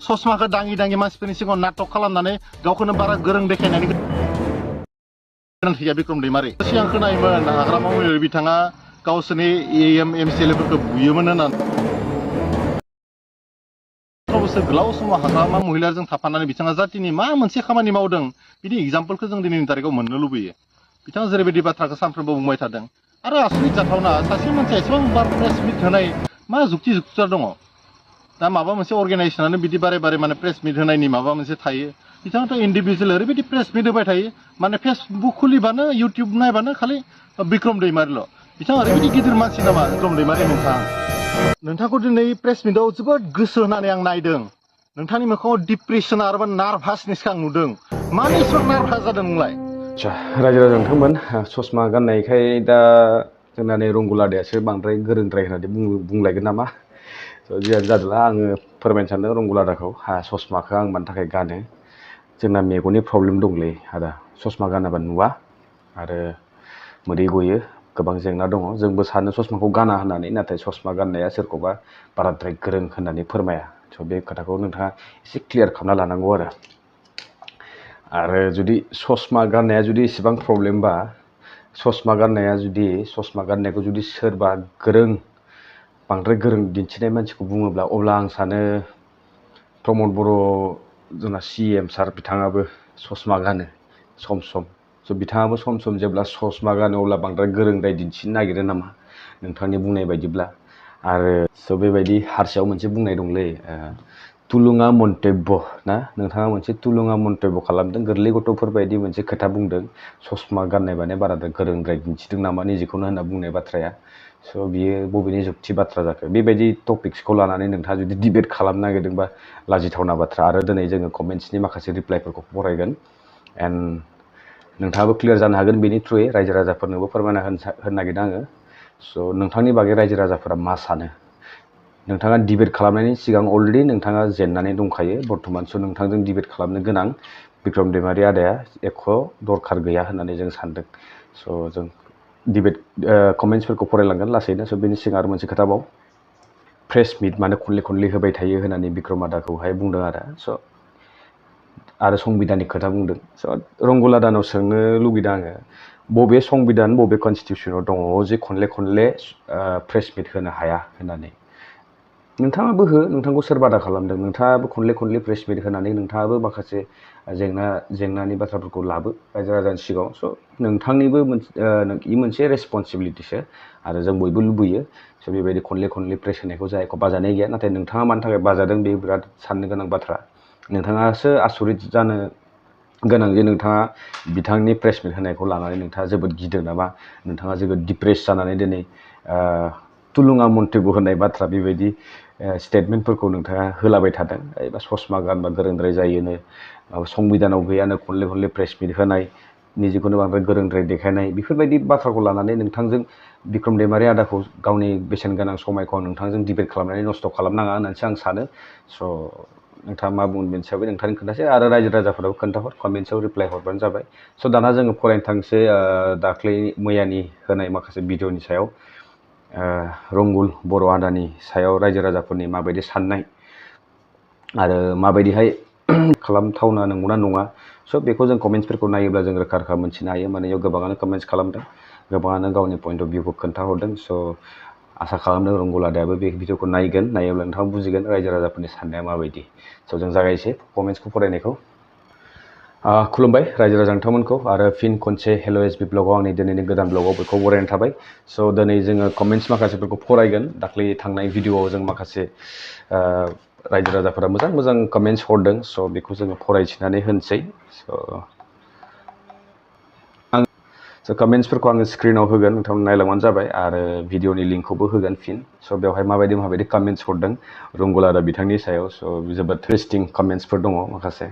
ससमाखौ दाङि दाङि मानसिफोरनि सिगाङाव नाटक खालामनानै गावखौनो बारा गोरों देखायनानै गोनांथि गैया बिक्रम दैमारि सिगां खोनायोमोन हाग्रामा महिलारि बिथाङा गावसोरनि एमसिएलएफोरखौ बुयोमोन होननानै बोसोर गोलाव समाव हाग्रामा महिलाजों थाफानानै बिथाङा जातिनि मा मोनसे खामानि मावदों बिनि एग्जाम्पलखौ जों दिनैनि तारिखाव मोननो लुबैयो बिथाङा जेरैबायदि बाथ्राखौ सानफ्रोमबो बुंबाय थादों आरो आसरित जाथावना सासे मानसिया एसेबां बार प्रेस मिट होनाय मा जुक्ति दङ दा माबा मोनसे अर्गानाइजेसनानो बिदि बारे बारे माने प्रेस मिट होनायनि माबा मोनसे थायो बिथाङाथ' इन्डिभिजुवेल ओरैबायदि प्रेस मिट होबाय थायो माने फेसबुक खुलिबानो इउटिउब नायबानो खालि बिक्रम दैमारिल' बिथाङा ओरैबायदि गिदिर मानसि नामा बिक्रम दैमारि नोंथांखौ दिनै प्रेस मिटआव जोबोद गोसो होनानै आं नायदों नोंथांनि मोखाङाव डिप्रेसन आरो नार्भासनेसखौ आं नुदों मानो एसेबां नार्भास जादों नोंलाय रायजो राजा नोंथांमोन ससमा गाननायखाय दा जोंना नै रंगुल आदायासो बांद्राय गोरोंद्राय होननानै बुंलायगोन नामा जियानो जादोंला आङो फोरमायनो सानदों रंगुल आदाखौ ससमाखौ आं मानि थाखाय गानो जोंना मेगननि प्रब्लेम दंलै आदा ससमा गानाबा नुवा आरो मोदै गयो गोबां जेंना दङ जोंबो सानो ससमाखौ गाना होननानै नाथाय ससमा गाननाया सोरखौबा बाराद्राय गोरों होननानै फोरमाया स' बे खोथाखौ नोंथाङा एसे क्लियार खालामना लानांगौ आरो जुदि ससमा गाननाया जुदि एसेबां प्रब्लेमबा ससमा गाननायखौ जुदि सोरबा बांद्राय गोरों दिन्थिनाय मानसिखौ बुङोब्ला अब्ला आं सानो प्रमद बर' जोंना CM सार बिथाङाबो ससमा गानो सम सम स' बिथाङाबो सम सम जेब्ला ससमा गानो अब्ला बांद्राय गोरोंद्राय दिन्थिनो नागिरो नामा नोंथांनि बुंनाय बायदिब्ला आरो स' बेबायदि हारसायाव मोनसे बुंनाय दंलै तुलुङा मन्तब्य ना नोंथाङा मोनसे तुलुङा मन्तब्य खालामदों गोरलै गथ'फोर बायदि मोनसे खोथा बुंदों ससमा गाननाय माने बाराद्राय गोरोंद्राय दिन्थिदों नामा निजेखौनो होनना बुंनाय बाथ्राया स' बियो बबेनि जुक्ति बाथ्रा जाखो बेबायदि टपिक्सखौ लानानै नोंथाङा जुदि डिबेट खालामनो नागिरदोंबा लाजिथावना बाथ्रा आरो दिनै जोङो कमेन्ट्सनि माखासे रिप्लाइफोरखौ फरायगोन एन्ड नोंथाङाबो क्लियार जानो हागोन बेनि थ्रुयै रायजो राजाफोरनोबो फोरमायना होनो नागिरदों आङो स' नोंथांनि बागै रायजो राजाफोरा मा सानो नोंथाङा डिबेट खालामनायनि सिगां अलरेडि नोंथाङा जेननानै दंखायो बर्थमान स' नोंथांजों डिबेट खालामनो गोनां बिक्रम दैमारि आदाया एख' दरखार गैया होननानै जों सानदों स' जों डिबेट कमेन्ट्सफोरखौ फरायलांगोन लासैनो स' बेनि सिगां आरो मोनसे खोथाबाव प्रेस मिट माने खनले होबाय थायो होननानै बिक्रम आदाखौहाय बुंदों आरो संबिधाननि खोथा बुंदों स' रंगुल आदानाव सोंनो लुगैदों आङो बबे संबिधान बबे कनस्टिटिउसनाव दङ जे खनले प्रेस मिट होनो हाया होननानै नोंथाङाबो नोंथांखौ सोर बादा खालामदों नोंथाङाबो खनले प्रेस मिट होनानै नोंथाङाबो माखासे जेंनानि बाथ्राफोरखौ लाबो रायजो राजानि सिगाङाव स' नोंथांनिबो मोनसे रेसपन्सिबिलिटिसो आरो जों बयबो लुबैयो स' बेबायदि खनले प्रेस होनायखौ जाय एख' बाजानाय गैया नाथाय नोंथाङा मानि थाखाय बाजादों बे बिराद साननो गोनां बाथ्रा नोंथाङासो आसरित जानो गोनां जे नोंथाङा बिथांनि प्रेस मिट होनायखौ लानानै नोंथाङा जोबोद गिदों नामा नोंथाङा जोबोद डिप्रेस जानानै दिनै तुलुङा मन्तब्य होननाय बाथ्रा बेबायदि स्टेटमेन्टफोरखौ नोंथाङा होलाबाय थादों एबा ससमा गानबा गोरोंद्राय जायोनो संबिधानाव गैयानो खनले प्रेस मिट होनाय निजेखौनो बांद्राय गोरोंद्राय देखायनाय बेफोरबायदि बाथ्राखौ लानानै नोंथांजों बिक्रम दैमारि आदाखौ गावनि बेसेन गोनां समायखौ नोंथांजों डिबेट खालामनानै नस्थ' खालामनाङा होननानैसो आं सानो स' नोंथाङा मा बुंगोन बेनि हिसाबै नोंथांनि खोन्थासै आरो रायजो राजाफोराबो खोन्थाहर कमेन्ट्सआव रिप्लाइ हरबानो जाबाय स' दाना जोङो फरायनो थांसै दाख्लै मैयानि होनाय माखासे भिडिअनि सायाव रंगुल बर' आदानि सायाव रायजो राजाफोरनि माबायदि साननाय आरो माबायदिहाय खालामथावना नंगौना नङा स' बेखौ जों कमेन्ट्सफोरखौ नायोब्ला जों रोखा मोन्थिनो हायो माने बेयाव गोबाङानो कमेन्ट्स खालामदों गोबाङानो गावनि पइन्ट अफ भिउखौ खोन्थाहरदों स' आसा खालामदों रंगुल आदायाबो बे भिडिअखौ नायोब्ला नोंथाङा बुजिगोन रायजो राजाफोरनि साननाया माबायदि स' जों जागायसै कमेन्ट्सखौ फरायनायखौ खुलुमबाय रायजो राजा नोंथांमोनखौ आरो फिन खनसे हेल' SB ब्लगाव आंनि दिनैनि गोदान ब्लगाव बेखौ बरायनाय थाबाय स' दिनै जोङो कमेन्ट्स माखासेफोरखौ फरायगोन दाख्लै थांनाय भिडिअआव जों माखासे रायजो राजाफोरा मोजां कमेन्ट्स हरदों स' बेखौ जोङो फरायथिनानै होनोसै स' कमेन्ट्सफोरखौ आङो स्क्रिनाव होगोन नोंथांमोन नायलांबानो जाबाय आरो भिडिअनि लिंकखौबो होगोन फिन स' बेवहाय माबायदि कमेन्ट्स हरदों रंगुल आदा बिथांनि सायाव स' जोबोद इन्टारेस्टिं कमेन्ट्सफोर दङ माखासे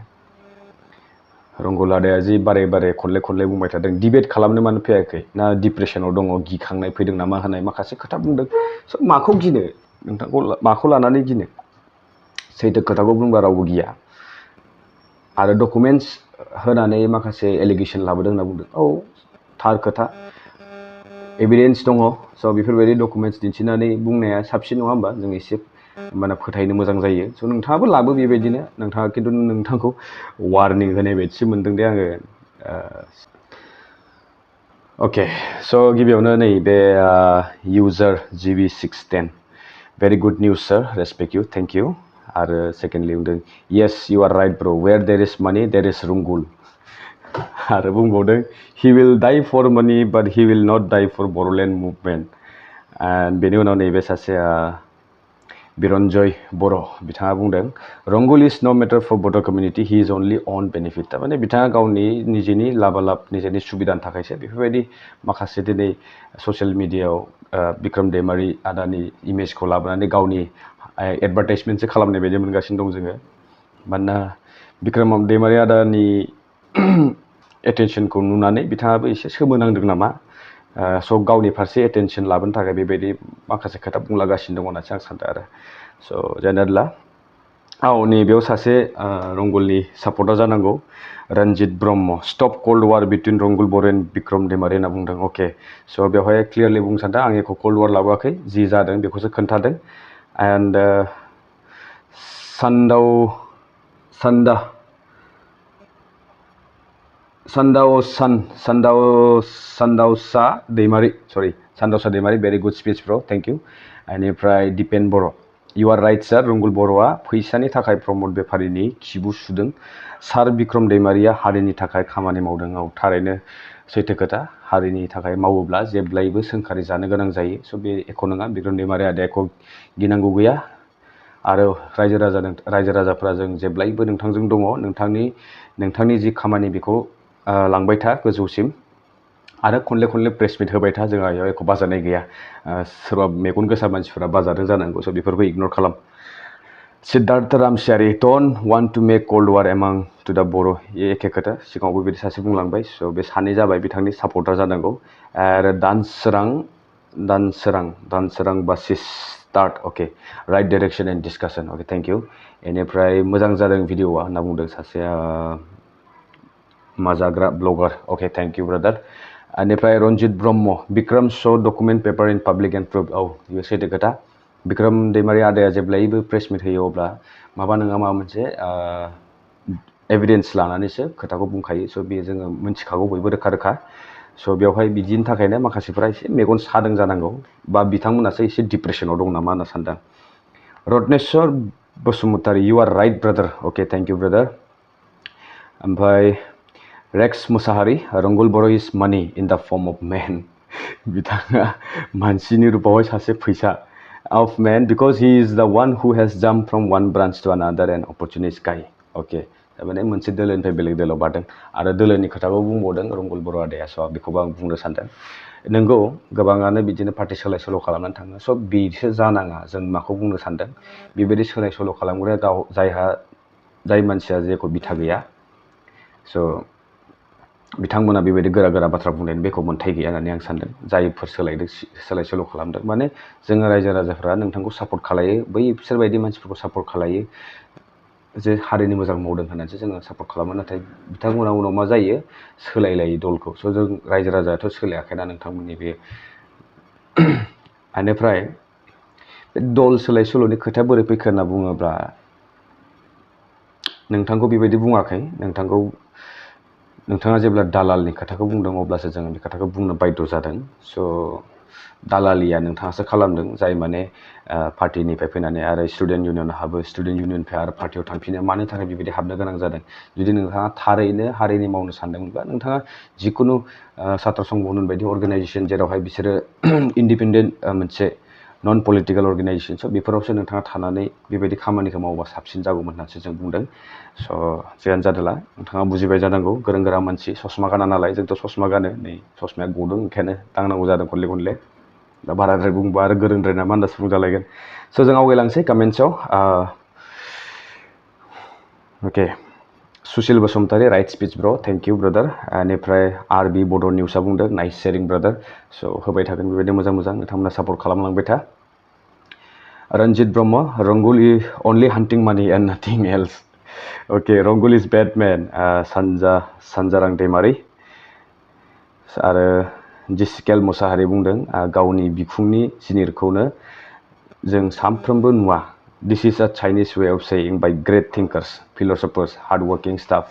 रंगुल आदाया जि बारे खनले बुंबाय थादों डिबेट खालामनो मानो फैयाखै ना डिप्रेसनाव दङ गिखांनाय फैदों नामा होननाय माखासे खोथा बुंदों स' माखौ गिनो नोंथांखौ माखौ लानानै गिनो सैथो खोथाखौ बुंबा रावबो गिया आरो डकुमेन्ट्स होनानै माखासे एलिगेसन लाबोदों होनना बुंदों औ थार खोथा एभिडेन्स दङ स' बेफोरबायदि डकुमेन्ट्स दिन्थिनानै बुंनाया साबसिन नङा होमबा जों एसे होमबाना फोथायनो मोजां जायो स' नोंथाङाबो लाबो बेबायदिनो नोंथाङा खिन्थु नोंथांखौ वार्निं होनाय बायदिसो मोनदों दे आङो अके स' गिबियावनो नै बे user GB610 very good news sir respect you thank you आरो सेकेन्डलि बुंदों yes you are right bro where there is money there is Rangul आरो बुंबावदों he will die for money but he will not die for Boroland movement and बेनि उनाव नैबे सासे बिरन्जय बर' बिथाङा बुंदों Rangul is no matter for Boro community he is only on benefit थारमाने बिथाङा गावनि निजेनि लाबालाब निजेनि सुबिदानि थाखायसो बेफोरबायदि माखासे दिनै ससियेल मिडियायाव बिक्रम दैमारि आदानि इमेजखौ लाबोनानै गावनि एडभार्टाइजमेन्टसो खालामनाय बायदि मोनगासिनो दं जोङो मानोना बिक्रम दैमारि आदानि एटेनसनखौ नुनानै बिथाङाबो एसे सोमोनांदों नामा स' गावनि फारसे एटेनसन लाबोनो थाखाय बेबायदि माखासे खोथा बुंलागासिनो दङ होननासो आं सानदों आरो स' जेनेरला नैबेयाव सासे रंगुलनि सापर्टार जानांगौ Ranjit Brahma stop cold war between Rangul Boro' and Bikram Daimary होनना बुंदों अके स' बेवहाय क्लियारलि बुंनो सानदों आं एख' कल्ड वार लाबोआखै जि जादों बेखौसो खोन्थादों एन्ड सान्दावसा Daimary very good speech bro thank you बेनिफ्राय Dipen Boro' you are right sir Rangul बर'आ फैसानि थाखाय प्रमद बेफारिनि खिबु सुदों सार बिक्रम दैमारिया हारिनि थाखाय खामानि मावदों औ थारैनो सैथो खोथा हारिनि थाखाय मावोब्ला जेब्लायबो सोंखारि जानो गोनां जायो स' बे एख' नङा बिक्रम दैमारि आदाया एख' गिनांगौ गैया आरो रायजो राजाफ्रा जों जेब्लायबो नोंथांजों दङ नोंथांनि जि खामानि बेखौ लांबाय था गोजौसिम आरो खनले प्रेस मिट होबाय था जोंहा बेयाव एख' बाजारनाय गैया सोरबा मेगन गोसा मानसिफोरा बाजारदों जानांगौ स' बेफोरखौ इगनर खालाम Siddhartha Ramsiary don't want to make cold war एमां टु दा बर' एखे खोथा सिगाङावबो बिदि सासे बुंलांबाय स' बे सानै जाबाय बिथांनि सापर्टार जानांगौ आरो दानसोरां बासिस स्टार्ट अके राइट डाइरेक्सन एन्ड डिसकासन अके थेंक इउ बेनिफ्राय मोजां जादों भिडिअआ होनना बुंदों सासेया माजाग्रा ब्लगार अके थेंक इउ ब्रादार बेनिफ्राय रन्जित ब्रह्म बिक्रम श' document paper in public and proof औ बेयो सैथो खोथा बिक्रम दैमारि आदाया जेब्लायबो प्रेस मिट होयो अब्ला माबा नङा माबा मोनसे एभिडेन्स लानानैसो खोथाखौ बुंखायो स' बे जोङो मिथिखागौ बयबो रोखा स' बेवहाय बिदिनि थाखायनो माखासेफ्रा एसे मेगन सादों जानांगौ बा बिथांमोनासो एसे डिप्रेसनाव दं नामा होनना सानदों Ratneswar Basumatary you are right brother अके थेंक इउ ब्रादार ओमफ्राय Rex Musahary Rangul Boro' is money in दा फर्म अफ मेन बिथाङा मानसिनि रुपावहाय सासे फैसा of man because he is the one who has jumped from one branch to another and opportunist guy okay थारमाने मोनसे दोलोनिफ्राय बेलेग दोलोआव बारदों आरो दोलोनि खोथाखौ बुंबावदों रंगुल बर' आदाया स' बेखौबो आं बुंनो सानदों नोंगौ गोबाङानो बिदिनो पार्टि सोलाय सोल' खालामनानै थाङो स' बिसो जानाङा जों माखौ बुंनो सानदों बेबायदि सोलाय सोल' खालामग्राया जाय मानसिया जेखौ बिथा गैया स' बिथांमोना बेबायदि गोरा बाथ्रा बुंनायनि बेखौ मोन्थाय गैया होननानै आं सानदों जायफोर सोलाय सोल' खालामदों माने जोङो रायजो राजाफ्रा नोंथांखौ सापर्ट खालायो बैसोरबायदि मानसिफोरखौ सापर्ट खालायो जे हारिनि मोजां मावदों होननानैसो जोङो सापर्ट खालामो नाथाय बिथांमोना उनाव मा जायो सोलायलायो दलखौ स' जों रायजो राजायाथ' सोलायाखैना नोंथांमोननि बे बेनिफ्राय बे दल सोलाय सोल'नि खोथाया बोरै फैखो होनना बुङोब्ला नोंथांखौ बेबायदि बुङाखै नोंथाङा जेब्ला दालालनि खोथाखौ बुंदों अब्लासो जोङो बे खोथाखौ बुंनो बाध्य जादों स' दालालिया नोंथाङासो खालामदों जाय माने पार्टिनिफ्राय फैनानै आरो स्टुडेन्ट इउनियनाव हाबो स्टुडेन्ट इउनियननिफ्राय आरो पार्टियाव थांफिनो मानि थाखाय बेबायदि हाबनो गोनां जादों जुदि नोंथाङा थारैनो हारिनि मावनो सानदोंमोनब्ला नोंथाङा जिखुनु सात्र संगठन बायदि अर्गेनाइजेसन जेरावहाय बिसोरो इन्डिपेन्डेन्ट मोनसे नन पलिटिकेल अर्गेनाइजेसन स' बेफोरावसो नोंथाङा थानानै बेबायदि खामानिखौ मावोबा साबसिन जागौमोन होननानैसो जों बुंदों स' जेयानो जादोंला नोंथाङा बुजिबाय जानांगौ गोरों गोरा मानसि ससमा गाना नालाय जोंथ' ससमा गानो नै ससमाया गदों ओंखायनो दांनांगौ जादों खनले दा बाराद्राय बुंबा आरो गोरोंद्राय नामा होनना बुंजालायगोन स' जों आवगायलांसै कमेन्ट्सआव अके सुशील Basumatary right speech bro thank you brother बेनिफ्राय आरबि बड' निउसआ बुंदों नाइस शेयारिं ब्रादार स' होबाय थागोन बेबायदि मोजां नोंथांमोना सापर्ट खालामलांबाय था Ranjit Brahma Rangul only hunting money and nothing else अके रंगुल इज बेड मेन सानजारां दैमारि आरो जिसिकेल मुसाहारि बुंदों गावनि बिखुंनि जिनिरखौनो जों सानफ्रोमबो नुवा This is a Chinese way of saying by great thinkers, philosophers, hardworking staff.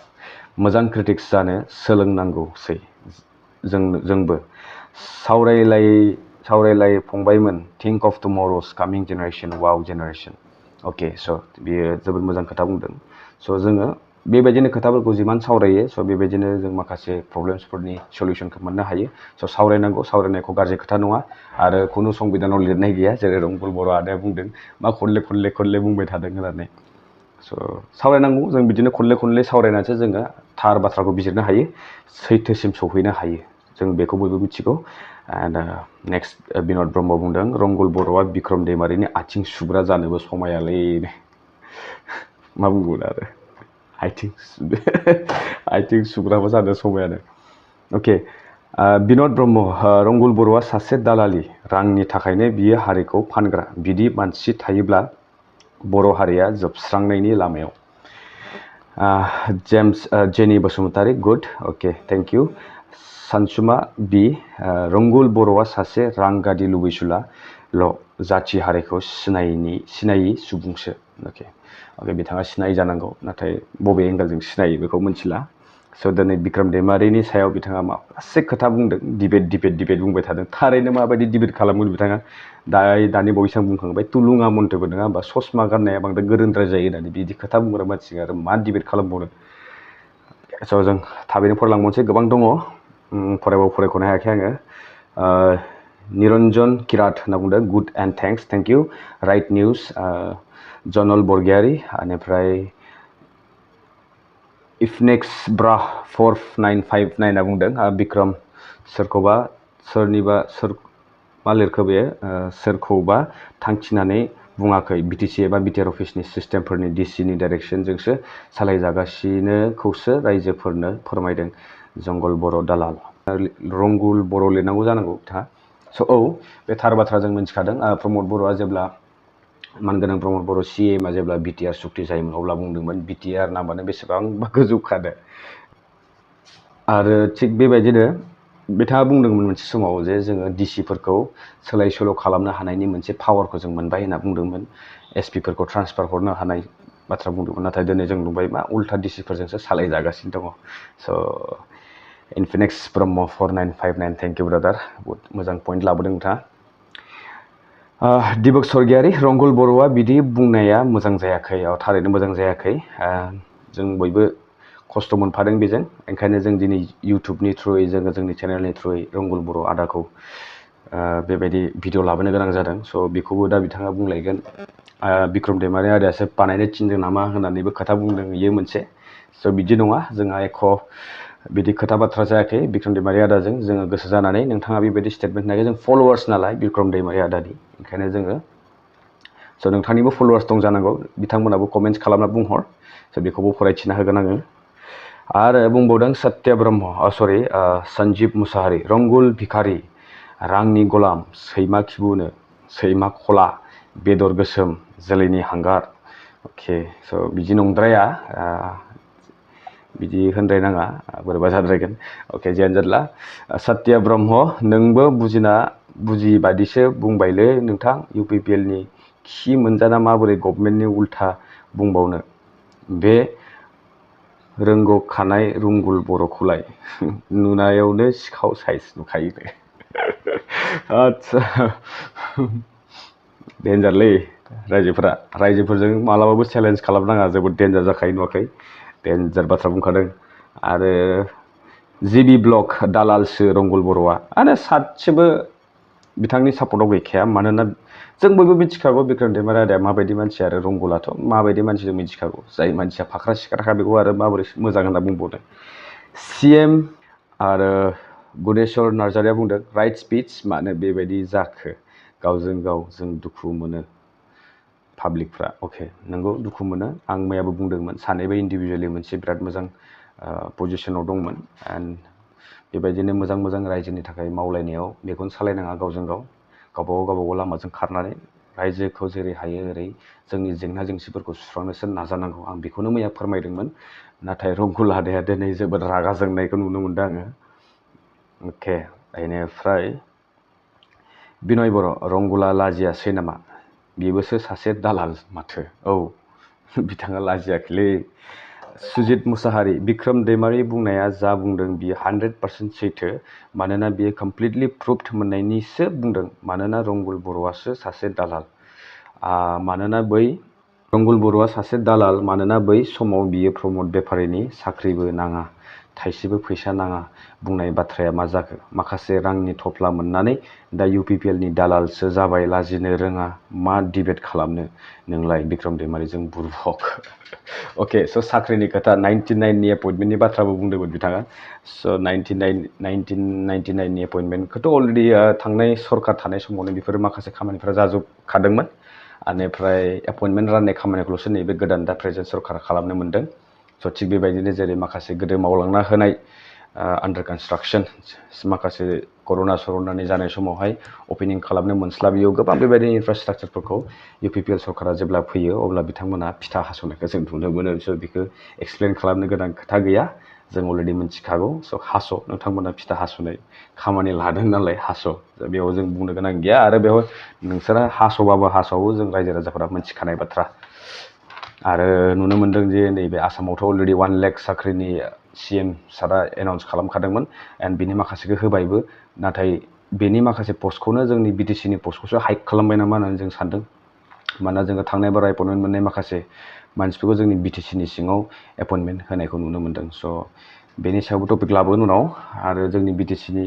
मोजां critics जानो सोलोंनांगौसै जोंबो सावरायलाय फंबायमोन think of tomorrow's coming generation wow generation okay so बियो जोबोद मोजां खोथा बुंदों so जोङो बेबायदिनो खोथाफोरखौ जिमान सावरायो so बेबायदिनो जों माखासे प्रब्लेम्सफोरनि सल्युशनखौ मोननो हायो so सावरायनांगौ सावरायनायखौ गाज्रि खोथा नङा आरो खुनु संबिधानाव लिरनाय गैया जेरै रंगुल बर' आदाया बुंदों मा खनले बुंबाय थादों होननानै so सावरायनांगौ जों बिदिनो खनले सावरायनानैसो जोङो थार बाथ्राखौ बिजिरनो हायो सैथोसिम सौहैनो हायो जों बेखौ बयबो मिथिगौ and next बिनोद ब्रह्म बुंदों रंगुल बर'आ बिक्रम दैमारिनि आथिं सुग्रा जानोबो समायालै मा बुंगोन आरो आथिं सुग्राबो जानो समायानो okay बिनोद ब्रह्म रंगुल बर'आ सासे दालालि रांनि थाखायनो बियो हारिखौ फानग्रा बिदि मानसि थायोब्ला बर' हारिया जोबस्रांनायनि लामायाव James Jenny Basumatary good okay thank you सानसुमा बि रंगुल बर'आ सासे रां गादि लुबैसुलाल' जाथि हारिखौ सिनायि सुबुंसो ओके बिथाङा सिनायि जानांगौ नाथाय बबे एंगेलजों सिनायो बेखौ मिथिला स' दिनै बिक्रम दैमारिनि सायाव बिथाङा माखासे खोथा बुंदों डिबेट बुंबाय थादों थारैनो माबायदि डिबेट खालामगोन बिथाङा दानि बावैसो आं बुंखांबाय तुलुङा मन्थबो नङा होमबा ससमा गाननाया बांद्राय गोरोंद्राय जायो होननानै बिदि खोथा बुंग्रा मानसिजों आरो मा डिबेट खालामबावनो स' जों थाबैनो फरायलांबावनोसै गोबां दङ फरायख'नो हायाखै आङो निरन्जन किरात होनना बुंदों good and thank you right news जनल बरगयारी बेनिफ्राय इफनेक्स ब्रा 4959 होनना बुंदों बिक्रम मा लिरखो बेयो सोरखौबा थांखिनानै बुङाखै बिटिसि एबा बिटिआर अफिसनि सिस्टेमफोरनि डिसिनि डाइरेक्सनजोंसो सालायजागासिनोखौसो रायजोफोरनो फोरमायदों जंगल बर' दालाल रंगुल बर' लिरनांगौ जानांगौ बिथाङा स' औ बे थार बाथ्रा जों मिथिखादों प्रमद बर'आ जेब्ला मानगोनां प्रमद बर' CMआ जेब्ला बिटिआर सुक्ति जायोमोन अब्ला बुंदोंमोन बिटिआर नामानो बेसेबांबा गोजौखादो आरो थिग बेबायदिनो बिथाङा बुंदोंमोन मोनसे समाव जे जोङो डिसिफोरखौ सोलाय सोल' खालामनो हानायनि मोनसे पावारखौ जों मोनबाय होनना बुंदोंमोन एसपिफोरखौ ट्रान्सफार हरनो हानाय बाथ्रा बुंदोंमोन नाथाय दिनै जों नुबाय मा उल्था डिसिफोरजोंसो सालायजागासिनो दङ स' Infinix Brahma 4959 thank you brother बहुद मोजां पइन्ट लाबोदों नोंथाङा दिबक स्वर्गियारि रंगुल बर'आ बिदि बुंनाया मोजां जायाखै थारैनो मोजां जायाखै जों बयबो खस्थ' मोनफादों बेजों ओंखायनो जों दिनै इउटुबनि थ्रुयै जोङो जोंनि चेनेलनि थ्रुयै रंगुल बर' आदाखौ बेबायदि भिडिअ लाबोनो गोनां जादों स' बेखौबो दा बिथाङा बुंलायगोन बिक्रम दैमारि आदायासो बानायनो थिनदों नामा होननानैबो खोथा बुंदों इयो मोनसे स' बिदि नङा जोंहा एख' बिदि खोथा बाथ्रा जायाखै बिक्रम दैमारि आदाजों जोङो गोसो जानानै नोंथाङा बेबायदि स्टेटमेन्ट होनायखाय जों फल'वार्स नालाय बिक्रम दैमारि आदानि ओंखायनो जोङो स' नोंथांनिबो फल'वार्स दं जानांगौ बिथांमोनाबो कमेन्ट्स खालामना बुंहर स' बेखौबो फरायथिना होगोन आङो आरो बुंबावदों सत्य ब्रह्म सन्जीब मुसाहारि रंगुल भिखारि रांनि गलाम सैमा खिबुनो सैमा खला बेदर गोसोम जोलैनि हांगार अके स' बिदि नंद्राया बिदि होनद्रायनाङा बोरैबा जाद्रायगोन अके जियानो जादोला सत्य ब्रह्म नोंबो बुजियि बादिसो बुंबायलै नोंथां UPPLनि खि मोनजाना माबोरै गभर्नमेन्टनि उल्था बुंबावनो बे रोंगौखानाय रंगुल बर'खौलाय नुनायावनो सिखाव साइज नुखायो आदसा डेन्जारलै रायजोफोरजों मालाबाबो चेलेन्ज खालामनाङा जोबोद डेन्जार जाखायो नुवाखै डेन्जार बाथ्रा बुंखादों आरो जिबि ब्लक दालालसो रंगुल बर'आ आरो सासेबो बिथांनि सापर्टआव गैखाया मानोना जों बयबो मिथिखागौ बिक्रम दैमारि आदाया माबायदि मानसि आरो रंगुलाथ' माबायदि मानसि जों मिथिखागौ जाय मानसिया फाख्रा सिख्राखा बेखौ आरो माबोरै मोजां होनना बुंबावनो CM आरो गुनेस्वर नार्जारिया बुंदों राइट स्पिच मानो बेबायदि जाखो गावजों गाव जों दुखु मोनो पाब्लिकफ्रा अके नंगौ दुखु मोनो आं मैयाबो बुंदोंमोन सानैबो इन्डिभिजुवेलि मोनसे बिराद मोजां पजिसनाव दंमोन एन्ड बेबायदिनो मोजां रायजोनि थाखाय मावलायनायाव मेगन सालायनाङा गावजों गाव गावबागाव लामाजों खारनानै रायजोखौ जेरै हायो ओरै जोंनि जेंना जेंसिफोरखौ सुस्रांनोसो नाजानांगौ आं बेखौनो मैया फोरमायदोंमोन नाथाय रंगुल आदाया दिनै जोबोद रागा जोंनायखौ नुनो मोनदों आङो अके बेनिफ्राय बिनय बर' रंगुला लाजियासै नामा बेबोसो सासे दालाल माथो औ बिथाङा लाजियाखैलै सुजित मुसाहारि बिक्रम दैमारि बुंनाया जा बुंदों बियो 100% सैथो मानोना बियो कमप्लिटलि प्रुभड मोननायनिसो बुंदों मानोना रंगुल बर'आसो सासे दालाल मानोना बै रंगुल बर'आ सासे दालाल मानोना बै समाव बियो प्रमद बेफारिनि साख्रिबो नाङा थाइसेबो फैसा नाङा बुंनाय बाथ्राया मा जाखो माखासे रांनि थफ्ला मोननानै दा UPPLनि दालालसो जाबाय लाजिनो रोङा मा डिबेट खालामनो नोंलाय बिक्रम दैमारिजों बुरबक अके स' साख्रिनि खोथा 99नि एपइन्टमेन्टनि बाथ्राबो बुंदोंमोन बिथाङा स' 1999नि एपइन्टमेन्टखौथ' अलरेडि थांनाय सरकार थानाय समावनो बेफोर माखासे खामानिफोरा जाजोबखादोंमोन बेनिफ्राय एपइन्टमेन्ट राननाय खामानिखौल'सो नैबे गोदान दा प्रेजेन्ट सरकारा खालामनो मोन्दों स' थिग बेबायदिनो जेरै माखासे गोदो मावलांना होनाय आन्डार कनस्ट्राक्सन माखासे कर'नानि जानाय समावहाय अपेनिं खालामनो मोनस्लाबियाव गोबां बेबायदिनो इनफ्रास्ट्राक्चारफोरखौ UPPL सरकारा जेब्ला फैयो अब्ला बिथांमोना फिथा हास'नायखौ जों नुनो मोनो स' बेखौ एक्सप्लेन खालामनो गोनां खोथा गैया जों अलरेडि मिथिखागौ स' हास' नोंथांमोना फिथा हास'नाय खामानि लादों नालाय हास' बेयाव जों बुंनो गोनां गैया आरो बेयाव नोंसोरा हास'बाबो हास'आवो जों रायजो राजाफोरा मिथिखानाय बाथ्रा आरो नुनो मोनदों जे नैबे आसामावथ' अलरेडि 1 लाख साख्रिनि CM सारा एनाउन्स खालामखादोंमोन एन्ड बिनि माखासेखौ होबायबो नाथाय बेनि माखासे पस्टखौनो जोंनि BTCनि पस्टखौसो हाइक खालामबाय नामा होननानै जों सानदों मानोना जोङो थांनाय बारा एपइन्टमेन्ट मोननाय माखासे मानसिफोरखौ जोंनि BTCनि सिङाव एपइन्टमेन्ट होनायखौ नुनो मोनदों स' बेनि सायावबो टपिक लाबोगोन उनाव आरो जोंनि BTCनि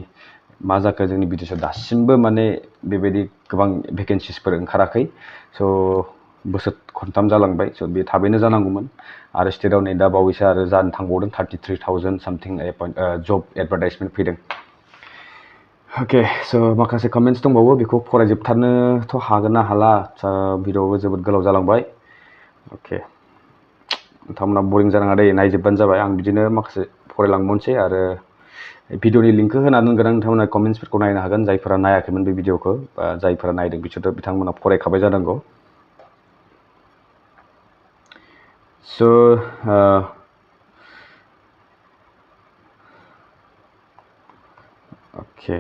मा जाखो जोंनि BTCआव दासिमबो माने बेबायदि गोबां भेकेन्सिसफोर ओंखाराखै स' बोसोर खनथाम जालांबाय स' बे थाबैनो जानांगौमोन आरो स्टेटआव नै दा बावैसो आरो जानो थांबावदों 33,000 सामथिं जब एडभार्टाइजमेन्ट फैदों अके स' माखासे कमेन्ट्स दंबावो बेखौ फरायजोबथारनोथ' हागोन ना हाला भिडिअ'आबो जोबोद गोलाव जालांबाय अके नोंथांमोना बरिं जानाङा दे नायजोबबानो जाबाय आं बिदिनो माखासे फरायलांबावनोसै आरो भिडिअ'नि लिंकखौ होना दोनगोन आं नोंथांमोना कमेन्ट्सफोरखौ नायनो हागोन जायफोरा नायाखैमोन बे भिडिअ'खौ बा जायफोरा नायदों बिसोरथ' बिथांमोना फरायखाबाय जानांगौ स' अके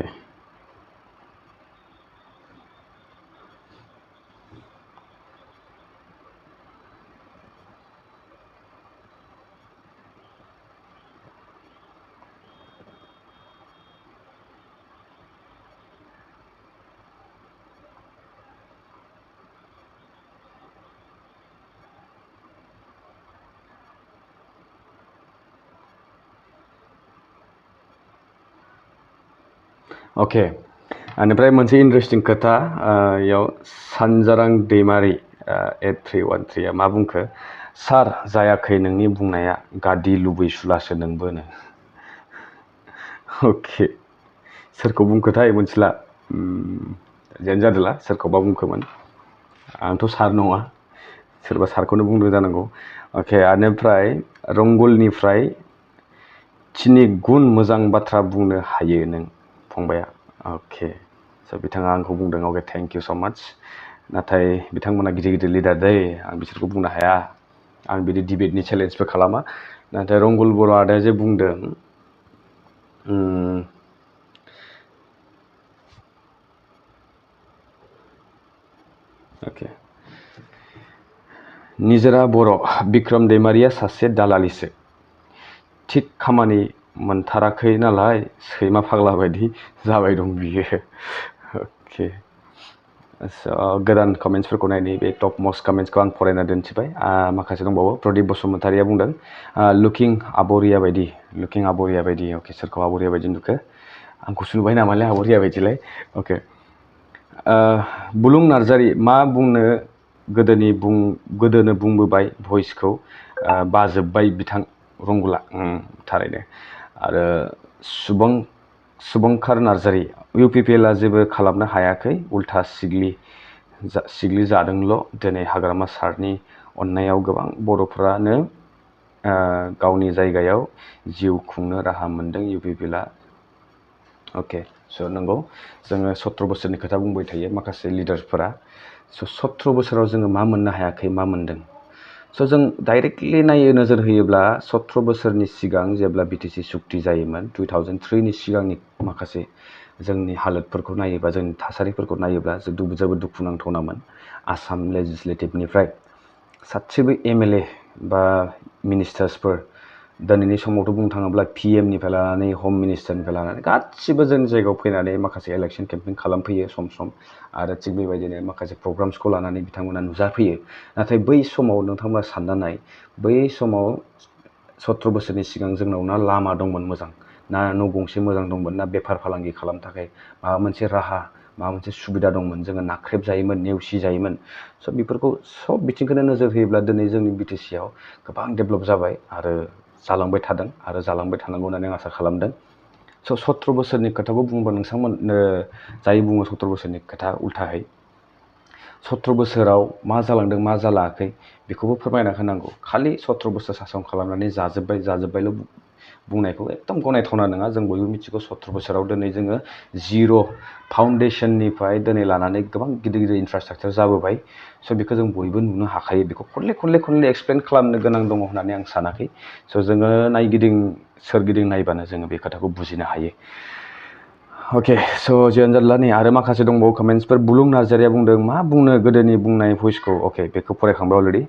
अके बेनिफ्राय मोनसे इन्टारेस्टिं खोथा इयाव सानजारां दैमारि 8313 मा बुंखो सार जायाखै नोंनि बुंनाया गादि लुबैसुलासो नोंबोनो अके सोरखौ बुंखोथाय मोनथिला जेन जादोला सोरखौबा बुंखोमोन आंथ' सार नङा सोरबा सारखौनो बुंदों जानांगौ अके बेनिफ्राय रंगुलनिफ्राय थिनि गुन मोजां बाथ्रा बुंनो हायो नों फंबाया अके स' बिथाङा आंखौ बुंदों अके थेंक इउ स' माच नाथाय बिथांमोना गिदिर गिदिर लिडार दै आं बिसोरखौ बुंनो हाया आं बिदि डिबेटनि चेलेन्जबो खालामा नाथाय रंगुल बर' आदाया जे बुंदों अके निजोरा बर' बिक्रम दैमारिया सासे दालालिसो थिग खामानि मोनथाराखै नालाय सैमा फाग्ला बायदि जाबाय दं बियो अके गोदान कमेन्ट्सफोरखौ नायनि बे टप मस्ट कमेन्ट्सखौ आं फरायना दोनथिबाय माखासे दंबावो प्रदीप बसुमतारिया बुंदों लुकिं आबरिया बायदि अके सोरखौ आबरिया बायदि नुखो आंखौसो नुबाय नामालै आबरिया बायदिलाय अके बुलुं नार्जारि मा बुंनो गोदोनो बुंबोबाय भइसखौ बाजोब्बाय बिथां रंगुला थारैनो आरो सुबंखार नार्जारि UPPLआ जेबो खालामनो हायाखै उल्था सिग्लि जादोंल' दिनै हाग्रामा सारनि अननायाव गोबां बर'फ्रानो गावनि जायगायाव जिउ खुंनो राहा मोनदों UPPLआ अके स' नंगौ जोङो 17 बोसोरनि खोथा बुंबाय थायो माखासे लिडार्सफोरा स' 17 बोसोराव जोङो मा मोननो हायाखै मा मोनदों स' जों डाइरेक्टलि नोजोर होयोब्ला 17 बोसोरनि सिगां जेब्ला BTC सुक्ति जायोमोन 2003नि सिगांनि माखासे जोंनि हालोदफोरखौ नायोबा जोंनि थासारिफोरखौ नायोब्ला जोबोद दुखुनांथावनामोन आसाम लेजिस्लेटिभनिफ्राय सासेबो MLA बा मिनिस्टार्सफोर दिनैनि समावथ' बुंनो थाङोब्ला PMनिफ्राय लानानै हम मिनिस्टारनिफ्राय लानानै गासिबो जोंनि जायगायाव फैनानै माखासे इलेक्सन केम्पेइन खालामफैयो सम सम आरो थिग बेबायदिनो माखासे प्रग्राम्सखौ लानानै बिथांमोना नुजाफैयो नाथाय बै समाव नोंथांमोना सानना नाय बै समाव 17 बोसोरनि सिगां जोंनाव ना लामा दंमोन मोजां ना न' गंसे मोजां दंमोन ना बेफार फालांगि खालामनो थाखाय माबा मोनसे राहा माबा मोनसे सुबिदा दंमोन जोङो नाख्रेब जायोमोन नेवसि जायोमोन स' बेफोरखौ सब बिथिंखौनो नोजोर होयोब्ला दिनै जोंनि BTCआव गोबां डेभेलप जाबाय आरो जालांबाय थादों आरो जालांबाय थानांगौ होननानै आं आसा खालामदों स' 17 बोसोरनि खोथाखौ बुंबा नोंथांमोन जाय बुङो 17 बोसोरनि खोथा उल्थाहै 17 बोसोराव मा जालांदों मा जालाङाखै बेखौबो फोरमायना होनांगौ खालि 17 बोसोर सासन खालामनानै जाजोब्बायल' बुंनायखौ एकदम गनायथावना नङा जों बयबो मिथिगौ 17 बोसोराव दिनै जोङो जिर' फाउन्डेसननिफ्राय दिनै लानानै गोबां गिदिर गिदिर इनफ्रास्ट्राक्चार जाबोबाय स' बेखौ जों बयबो नुनो हाखायो बेखौ खनले एक्सप्लेन खालामनो गोनां दङ होननानै आं सानाखै स' जोङो सोरगिदिं नायबानो जोङो बे खोथाखौ बुजिनो हायो अके स' जियानो जारला नै आरो माखासे दंबावो कमेन्ट्सफोर बुलुं नार्जारिया बुंदों मा बुंनो गोदोनि बुंनाय भइसखौ अके बेखौ फरायखांबाय अलरेडि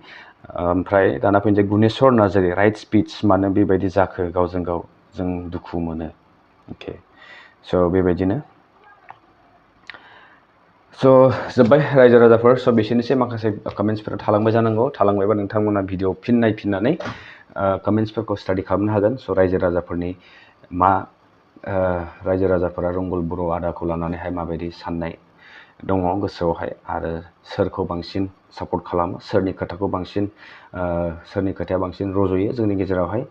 ओमफ्राय दाना फैनोसै गुनेस्वर नार्जारि राइट स्पिच मानो बेबायदि जाखो गावजों गाव जों दुखु मोनो अके स' बेबायदिनो स' जोब्बाय रायजो राजाफोर स' बिसोरनोसै माखासे कमेन्ट्सफोरा थालांबाय जानांगौ थालांबायबा नोंथांमोना भिडिअ फिन नायफिननानै कमेन्ट्सफोरखौ स्टाडि खालामनो हागोन स' रायजो राजाफोरनि रायजो राजाफोरा रंगुल बर' आदाखौ लानानैहाय माबायदि साननाय दङ गोसोआवहाय आरो सोरखौ बांसिन सापर्ट खालामो सोरनि खोथाखौ बांसिन सोरनि खोथाया बांसिन रज'यो जोंनि गेजेरावहाय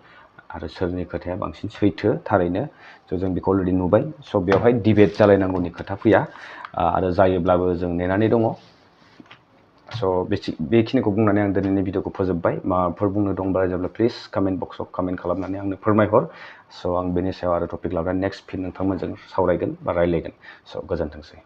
आरो सोरनि खोथाया बांसिन सैथो थारैनो स' जों बेखौ अलरेडि नुबाय स' बेवहाय डिबेट जालायनांगौनि खोथा फैया आरो जायोब्लाबो जों नेनानै दङ स' बेखिनिखौ बुंनानै आं दिनैनि भिडिअखौ फोजोबबाय माबाफोर बुंनो दंब्ला जेब्ला प्लिज कमेन्ट बक्सआव कमेन्ट खालामनानै आंनो फोरमायहर स' आं बेनि सायाव आरो टपिक लानानै नेक्स्ट फिन नोंथांमोनजों सावरायगोन बा रायज्लायगोन स' गोजोनथोंसै